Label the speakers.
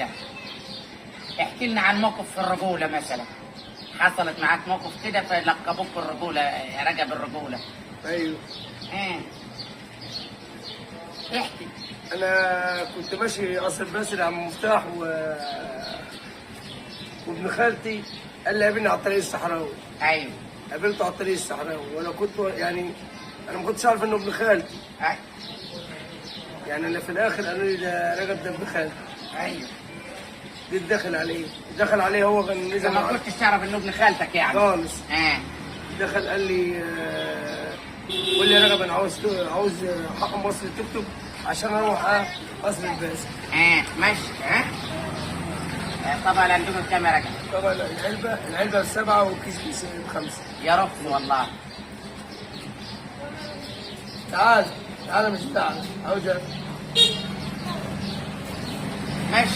Speaker 1: كده. احكي لنا عن موقف في الرجولة مثلا، حصلت معاك موقف كده فلقبوك بالرجولة، يا رجب الرجولة.
Speaker 2: ايوه.
Speaker 1: ايه احكي.
Speaker 2: انا كنت ماشي قصر باسل عم مفتاح وابن خالتي قال لي قابلني على الطريق الصحراوي.
Speaker 1: ايوه.
Speaker 2: قابلته على الطريق الصحراوي وانا كنت يعني انا ما كنتش عارف انه ابن خالتي.
Speaker 1: ايوه.
Speaker 2: يعني انا في الاخر قالوا لي ده رجب ده ابن خالتي.
Speaker 1: ايوه.
Speaker 2: جيت دخل عليه هو كان
Speaker 1: انت
Speaker 2: نزل
Speaker 1: ما كنتش تعرف انه ابن خالتك يعني؟
Speaker 2: خالص.
Speaker 1: اه.
Speaker 2: دخل قال لي قول لي يا رجب انا عاوز حق مصر توك توك عشان اروح قصر الباسل.
Speaker 1: ماشي. طبعا عندكم كام يا رجل؟
Speaker 2: طبعا العلبه بسبعه والكيس بخمسه.
Speaker 1: يا رب والله.
Speaker 2: تعال مش تعال عاوز
Speaker 1: ماشي.